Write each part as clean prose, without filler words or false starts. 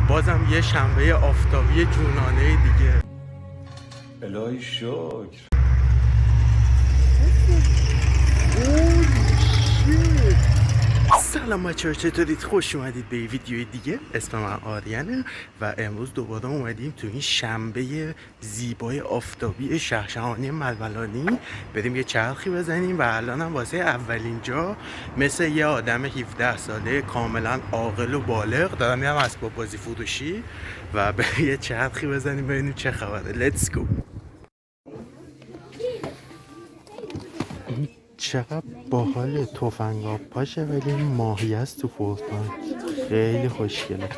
بازم یه شنبه آفتابی جونانه دیگه. الهی شکر. سلام بچه‌ها، چطورید؟ خوش اومدید به ویدیوی دیگه. اسم من آریانه و امروز دوباره اومدیم تو این شنبه زیبای آفتابی شهرشهانی ململانی بریم یه چرخی بزنیم و الان هم واسه اولین جا مثل یه آدم 17 ساله کاملا عاقل و بالغ دارم میرم اسباب بازی فروشی و بریم یه چرخی بزنیم ببینیم چه خبره. لیتس گو. چقدر باحال تفنگ‌آب پاشه ولی این ماهی است تو فورتنایت. خیلی خوشگله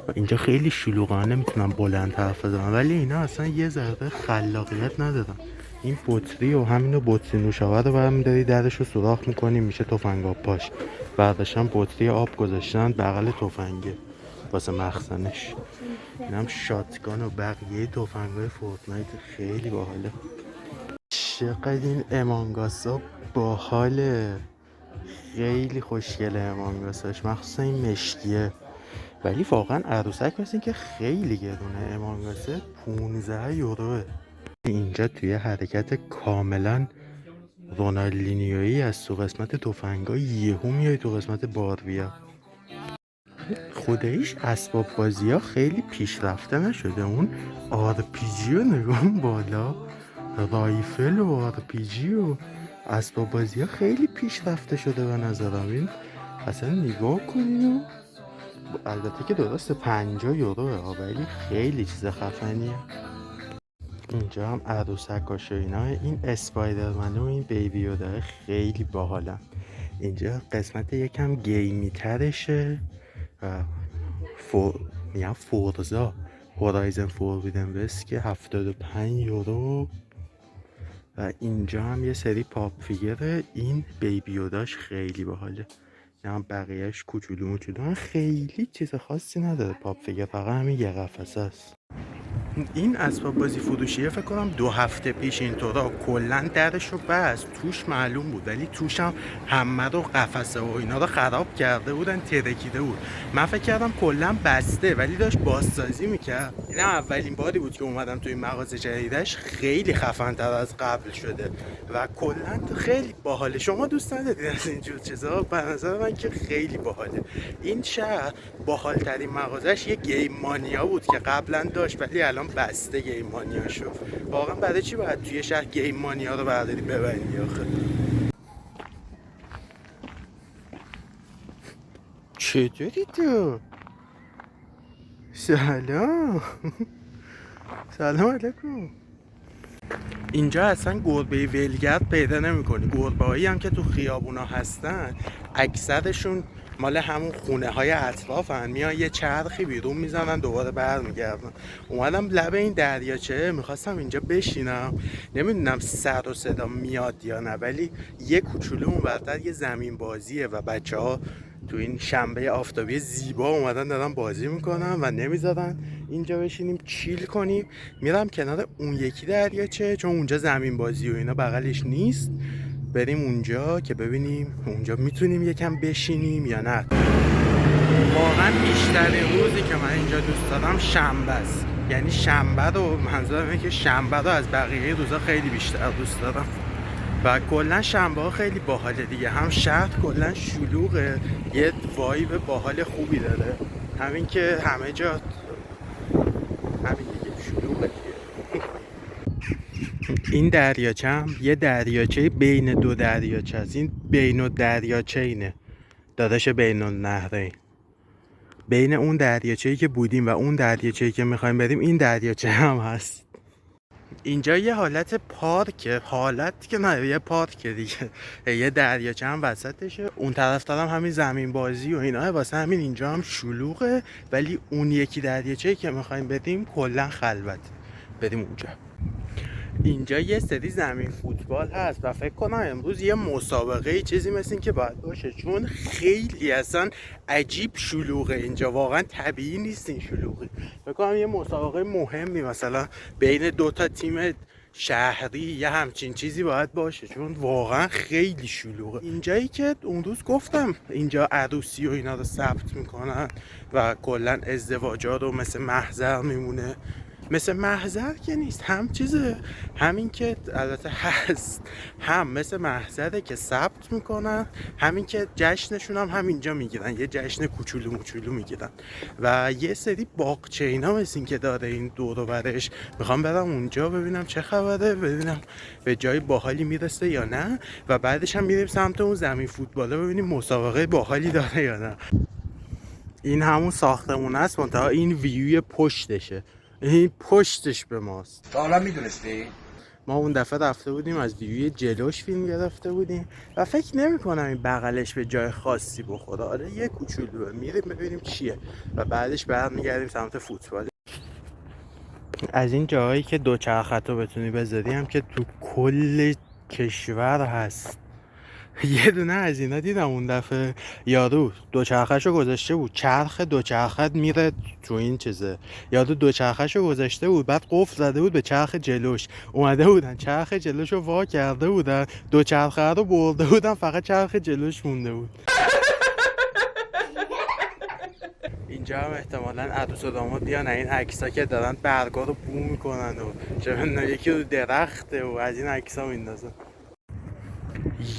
و اینجا خیلی شلوغانه میتونم بلند حرف بزنم ولی اینا اصلا یه ذره خلاقیت ندارن. این بطری و همینو بطری نوشابه رو برمی‌داری درش رو سوراخ میکنی میشه تفنگ‌آب پاش. برداشتن بطری آب گذاشتن بغل تفنگه واسه مخزنش. اینم شاتگان و بقیه تفنگ‌های فورتنایت خیلی باحاله. چقدر این امانگاسا باحاله، خیلی خوشگله امانگاساش، مخصوصا این مشکیه. ولی واقعا عروسک مثل این که خیلی گرونه. امانگاسه 15 یوروه. اینجا توی حرکت کاملا رونالدینیویی از تو قسمت تفنگا یهو میای تو قسمت باربیا. خودش اسباب بازی ها خیلی پیشرفته نشده. اون آرپیجی رو نگاه بالا، رایفل و آرپیجی و اسباب بازی ها خیلی پیشرفته شده به نظرم. این اصلا نگاه کنیم. البته که درسته 50 یوروه ولی خیلی چیز خفنیه. اینجا هم عروسکاش و اینا. این اسپایدرمن و این بیبی یودا خیلی باحالن. اینجا قسمت یکم گیمی ترشه و میگم فورزا هورایزن فوربیدن وست که 75 یورو. و اینجا هم یه سری پاپ فیگره. این بیبی یوداش خیلی باحاله. هم بقیهش کوچولو موچولو، خیلی چیز خاصی نداره پاپ فیگر، فقط همین یه قفسه است. این اسباب بازی فروشیه فکر کنم 2 هفته پیش اینطورا کلا درش رو بست، توش معلوم بود ولی توش هم همه رو قفسه و اینا رو خراب کرده بودن، ترکیده بود. من فکر کردم کلا بسته ولی داشت بازسازی میکرد. این اولین باری بود که اومدم توی این مغازه جدیدش، خیلی خفن تر از قبل شده و کلا خیلی باحاله. شما دوست ندارید از اینجور چیزا؟ به نظر من که خیلی باحاله. این شهر باحال‌ترین مغازش یه گیم مانیا بود که قبلا داشت ولی الان بسته گیم مانیا شد. واقعا برای چی باید توی شهر گیم مانیا رو برداری ببندی آخه؟ چطوری تو؟ سلام. سلام علیکم. اینجا اصلا گربه ولگرد پیدا نمی‌کنی. گربه‌هایی هم که تو خیابونا هستن اکثرشون مال همون خونه های اطرافن، میان یه چرخی بیرون میزنن دوباره برمیگردن. اومدم لب این دریاچه میخواستم اینجا بشینم، نمیدونم سر و صدا میاد یا نه ولی یه کوچولو اونورتر یه زمین بازیه و بچه ها تو این شنبه آفتابی زیبا اومدن دارن بازی میکنن و نمیذارن اینجا بشینیم چیل کنیم. میرم کنار اون یکی دریاچه چون اونجا زمین بازی و اینا بغلش نیست، بریم اونجا که ببینیم اونجا میتونیم یکم بشینیم یا نه. واقعا بیشترین روزی که من اینجا دوست دارم شنبه است. یعنی شنبه رو، منظورم اینه که شنبه رو از بقیه روزا خیلی بیشتر دوست دارم و کلا شنبه ها خیلی باحاله دیگه. هم شهر کلا شلوغه، یه وایب باحال خوبی داره، همین که همه جا همین دیگه شلوغه دیگه. این دریاچه هم یه دریاچه بین دو دریاچه است. این بین الدریاچه اینه، داداش بین النهرین. بین اون دریاچه‌ای که بودیم و اون دریاچه‌ای که می‌خوایم بریم این دریاچه هم هست. اینجا یه حالت پارکه، حالت که نه یه پارکه دیگه، یه دریاچه هم وسطشه. اون طرف هم همین زمین بازی و اینا، واسه همین اینجا هم شلوغه ولی اون یکی دریاچه‌ای که می‌خوایم بریم کلا خلوت. بریم اونجا. اینجا یه سری زمین فوتبال هست و فکر کنم امروز یه مسابقه چیزی مثل این که باید باشه چون خیلی اصلا عجیب شلوغه اینجا. واقعا طبیعی نیست این شلوغی. فکر کنم یه مسابقه مهمی مثلا بین 2 تا تیم شهری یه همچین چیزی باید باشه، چون واقعا خیلی شلوغه. اینجایی که اون روز گفتم اینجا عروسی و اینا رو ثبت میکنن و کلا ازدواجات رو مثل محضر میمونه. مثل محضر که نیست، هم چیزه، همین که البته هست، هم مثل محضره که ثبت میکنن، همین که جشنشون هم همینجا میگیرن، یه جشن کوچولو موچولو میگیرن. و یه سری باغچه اینا مثل این که داره این دور و برش. میخوام برم اونجا ببینم چه خبره، ببینم به جای باحالی میرسه یا نه، و بعدش هم میریم سمت اون زمین فوتباله ببینیم مسابقه باحالی داره یا نه. این همون ساختمون است، منتها این ویوی پشتشه، این پشتش به ماست. تا حالا میدونستی؟ ما اون دفعه رفته بودیم از ویوی جلوش فیلم گرفته بودیم و فکر نمی کنم این بغلش به جای خاصی بخوره. آره یه کوچولوه، میریم ببینیم چیه و بعدش برمیگردیم سمت فوتبال. از این جاهایی که دوچرخه‌تو بتونی بذاری هم که تو کل کشور هست. یه دونه از اینا دیدم اون دفعه، یارو دوچرخه‌شو گذاشته بود، چرخ دوچرخه میره تو این چیزه، یارو دوچرخه‌شو گذاشته بود، بعد قفل زده بود به چرخ جلوش، اومده بودن چرخ جلوشو وا کرده بودن، دوچرخه رو برده بودن، فقط چرخ جلوش مونده بود. اینجا هم احتمالاً عروس و داماد بیان این عکس‌ها که دارن برگا رو بو میکنن و چه یکی رو درخته و از این عکس‌ها میندازن.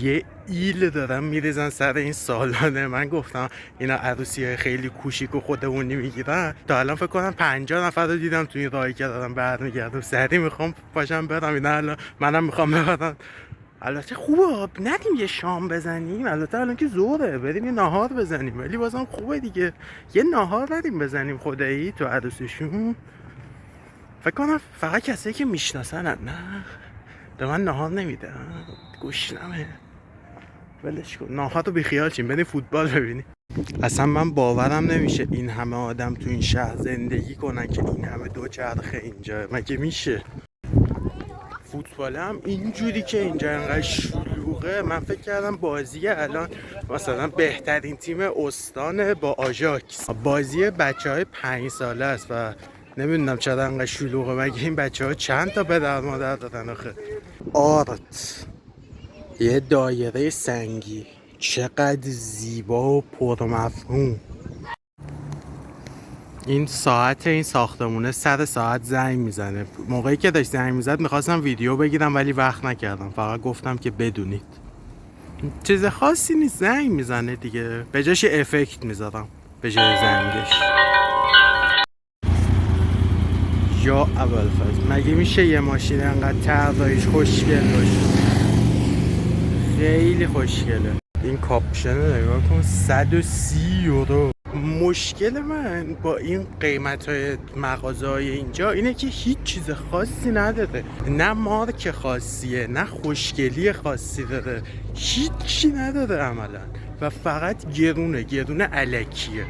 یه ایل دارن میریزن سر این سالانه. من گفتم اینا عروسی‌های خیلی کوچیک و خودمونی میگیرن. تا الان فکر کنم 50 نفر رو دیدم تو این راهی که دارم برمیگردم. سریع میخوام پاشم برم، اینا الان منم میخوام برم. البته خوبه ندیم یه شام بزنیم، البته الان که زوره بریم یه ناهار بزنیم، ولی بازم خوبه دیگه یه ناهار ندیم بزنیم خدایی تو عروسیشون. فکر کنم فقط کسایی که میشناسن. نه به من ناهار نمیده، گوشنمه، ولش کن، ناهار رو بیخیال چیم، بریم فوتبال ببینیم. اصلا من باورم نمیشه این همه آدم تو این شهر زندگی کنن که این همه دوچرخه اینجا، مگه میشه؟ فوتبال هم اینجوری که اینجا انقدر شلوغه. من فکر کردم بازی الان مثلا بهترین تیم استان با آژاکس، بازی بچهای 5 ساله است و نمیدونم چرا انقدر شلوغه. مگه این بچه‌ها چند تا پدر مادر دارن آخه؟ آرت یه دایره سنگی، چقدر زیبا و پرمفهوم. این ساعت این ساختمونه سر ساعت زنگ میزنه. موقعی که داشت زنگ میزد میخواستم ویدیو بگیرم ولی وقت نکردم، فقط گفتم که بدونید چیز خاصی نیست، زنگ میزنه دیگه، به جاش افکت میذارم به جای زنگش. یا ابوالفضل مگه میشه یه ماشین انقدر طراحیش خوشگل باشه؟ خیلی خوشگله. این کاپشن رو نگاه کن، 130 یورو. مشکل من با این قیمت‌های مغازه‌های اینجا اینه که هیچ چیز خاصی نداره، نه مارک خاصیه نه خوشگلی خاصی داره، هیچی نداره عملا و فقط گرونه الکیه.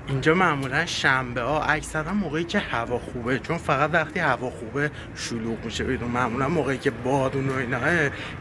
اینجا معمولا شنبه ها اکثرا موقعی که هوا خوبه، چون فقط وقتی هوا خوبه شلوغ میشه بیرون. معمولا موقعی که بارون و اینا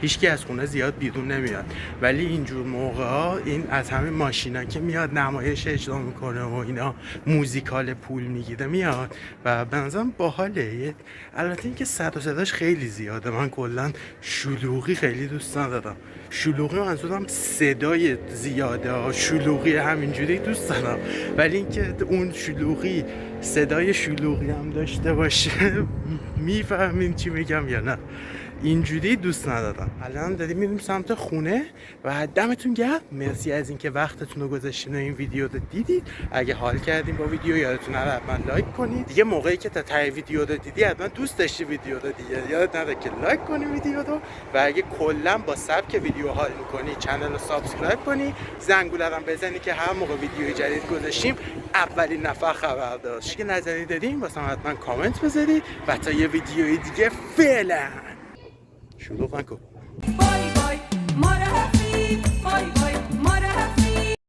هیچکی از خونه زیاد بیرون نمیاد، ولی اینجور موقع ها این از همین ماشینا که میاد نمایش اجرا میکنه و اینا موزیکال پول میگیره میاد و به نظرم باحاله. البته اینکه سر و صداش خیلی زیاده، من کلا شلوغی خیلی دوست ندارم. شلوغی منظورم صدای زیاده، شلوغی همینجوری دوست دارم، ولی اینکه اون شلوغی صدای شلوغی هم داشته باشه میفهمین چی میگم یا نه؟ اینجوری دوست ندارم. الان داریم میریم سمت خونه و دمتون گرم، مرسی از اینکه وقتتون رو گذاشتین و این ویدیو رو دیدید. اگه حال کردین با ویدیو یادتون نره حتما لایک کنید دیگه. موقعی که تا ته ویدیو رو دیدی حتما دوست داشتی ویدیو رو دیگه، یادت نره که لایک کنی ویدیو رو، و اگه کلا با سبک ویدیو حال میکنی چنل رو سابسکرایب کنی، زنگوله رو بزنی که هر موقع ویدیوی جدید گذاشتیم اولین نفر خبر داشت. که نظری دادین واسه حتما کامنت بذارید و تا یه ویدیوی دیگه فعلا شروع کن.